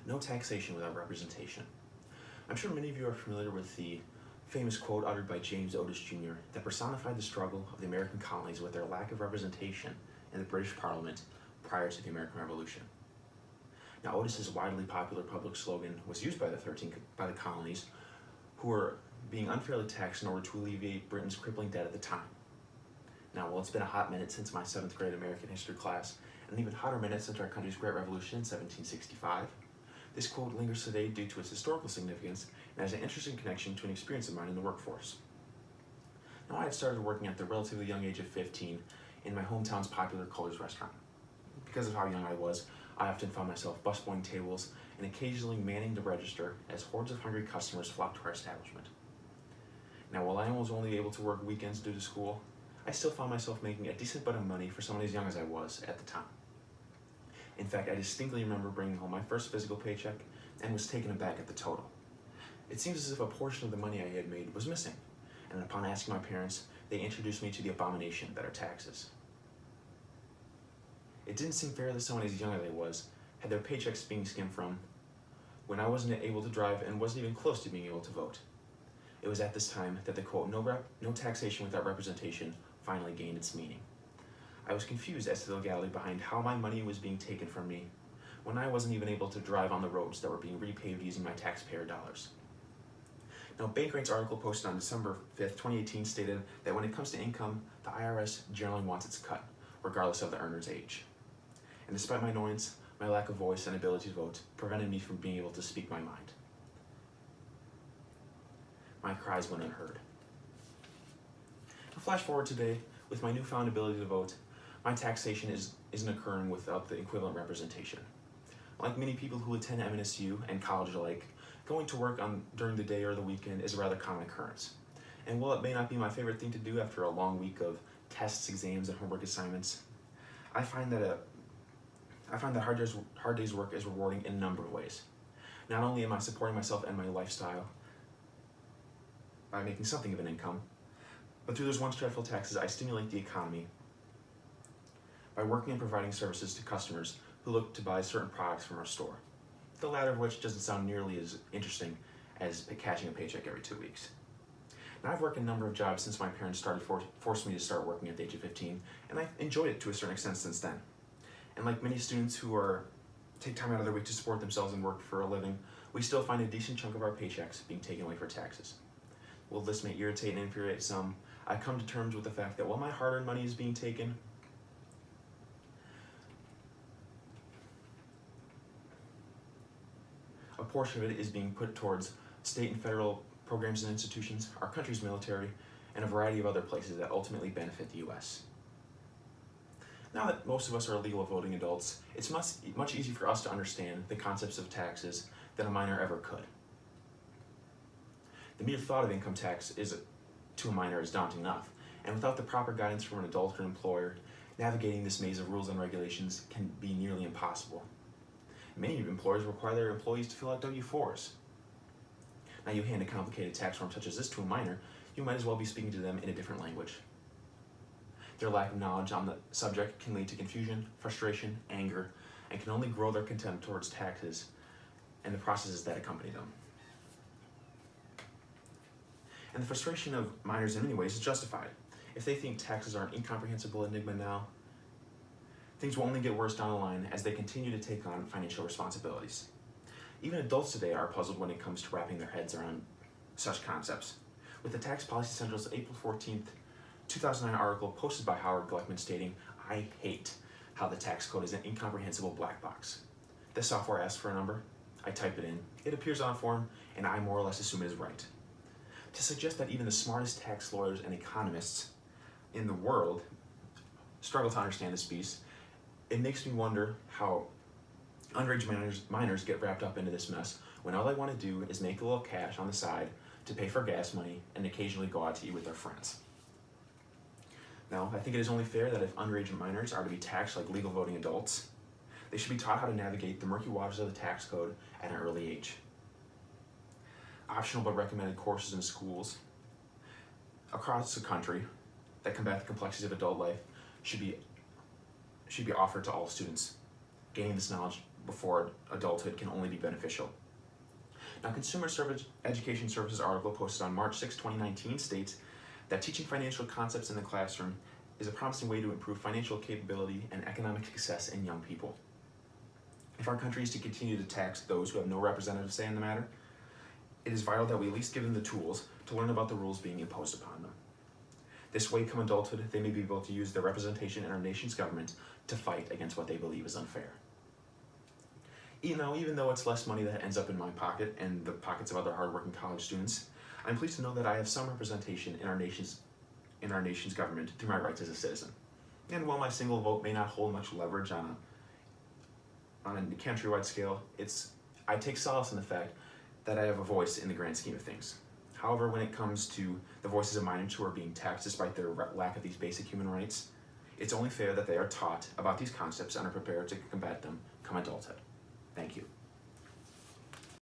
No taxation without representation. I'm sure many of you are familiar with the famous quote uttered by James Otis Jr. that personified the struggle of the American colonies with their lack of representation in the British Parliament prior to the American Revolution. Now, Otis's widely popular public slogan was used by the colonies, who were being unfairly taxed in order to alleviate Britain's crippling debt at the time. Now, while it's been a hot minute since my 7th grade American history class, and an even hotter minute since our country's Great Revolution in 1765, this quote lingers today due to its historical significance and has an interesting connection to an experience of mine in the workforce. Now, I had started working at the relatively young age of 15 in my hometown's popular Culler's restaurant. Because of how young I was, I often found myself busboying tables and occasionally manning the register as hordes of hungry customers flocked to our establishment. Now, while I was only able to work weekends due to school, I still found myself making a decent bit of money for someone as young as I was at the time. In fact, I distinctly remember bringing home my first physical paycheck and was taken aback at the total. It seems as if a portion of the money I had made was missing, and upon asking my parents, they introduced me to the abomination that are taxes. It didn't seem fair that someone as young as I was had their paychecks being skimmed from when I wasn't able to drive and wasn't even close to being able to vote. It was at this time that the quote, no taxation without representation, finally gained its meaning. I was confused as to the legality behind how my money was being taken from me when I wasn't even able to drive on the roads that were being repaved using my taxpayer dollars. Now, Bankrate's article posted on December 5th, 2018 stated that when it comes to income, the IRS generally wants its cut, regardless of the earner's age. And despite my annoyance, my lack of voice and ability to vote prevented me from being able to speak my mind. My cries went unheard. Now, flash forward today, with my newfound ability to vote, my taxation isn't occurring without the equivalent representation. Like many people who attend MNSU and college alike, going to work during the day or the weekend is a rather common occurrence. And while it may not be my favorite thing to do after a long week of tests, exams, and homework assignments, I find that hard day's work is rewarding in a number of ways. Not only am I supporting myself and my lifestyle by making something of an income, but through those once dreadful taxes, I stimulate the economy by working and providing services to customers who look to buy certain products from our store, the latter of which doesn't sound nearly as interesting as cashing a paycheck every 2 weeks. Now, I've worked a number of jobs since my parents started forcing me to start working at the age of 15, and I've enjoyed it to a certain extent since then. And like many students who take time out of their week to support themselves and work for a living, we still find a decent chunk of our paychecks being taken away for taxes. While this may irritate and infuriate some, I come to terms with the fact that while my hard-earned money is being taken, a portion of it is being put towards state and federal programs and institutions, our country's military, and a variety of other places that ultimately benefit the U.S. Now that most of us are legal voting adults, it's much easier for us to understand the concepts of taxes than a minor ever could. The mere thought of income tax to a minor is daunting enough, and without the proper guidance from an adult or an employer, navigating this maze of rules and regulations can be nearly impossible. Many employers require their employees to fill out W-4s. Now, you hand a complicated tax form such as this to a minor, you might as well be speaking to them in a different language. Their lack of knowledge on the subject can lead to confusion, frustration, anger, and can only grow their contempt towards taxes and the processes that accompany them. And the frustration of minors in many ways is justified. If they think taxes are an incomprehensible enigma now, things will only get worse down the line as they continue to take on financial responsibilities. Even adults today are puzzled when it comes to wrapping their heads around such concepts. With the Tax Policy Central's April 14th, 2009 article posted by Howard Gleckman stating, "I hate how the tax code is an incomprehensible black box. The software asks for a number, I type it in, it appears on a form, and I more or less assume it is right." To suggest that even the smartest tax lawyers and economists in the world struggle to understand this beast, it makes me wonder how underage minors get wrapped up into this mess when all they want to do is make a little cash on the side to pay for gas money and occasionally go out to eat with their friends. Now, I think it is only fair that if underage minors are to be taxed like legal voting adults, they should be taught how to navigate the murky waters of the tax code at an early age. Optional but recommended courses in schools across the country that combat the complexities of adult life should be offered to all students. Gaining this knowledge before adulthood can only be beneficial. Now, Consumer Education Services article posted on March 6, 2019 states that teaching financial concepts in the classroom is a promising way to improve financial capability and economic success in young people. If our country is to continue to tax those who have no representative say in the matter, it is vital that we at least give them the tools to learn about the rules being imposed upon them. This way, come adulthood, they may be able to use their representation in our nation's government to fight against what they believe is unfair. Even though it's less money that ends up in my pocket and the pockets of other hardworking college students, I'm pleased to know that I have some representation in our nation's government through my rights as a citizen. And while my single vote may not hold much leverage on a countrywide scale, I take solace in the fact that I have a voice in the grand scheme of things. However, when it comes to the voices of minors who are being taxed despite their lack of these basic human rights, it's only fair that they are taught about these concepts and are prepared to combat them come adulthood. Thank you.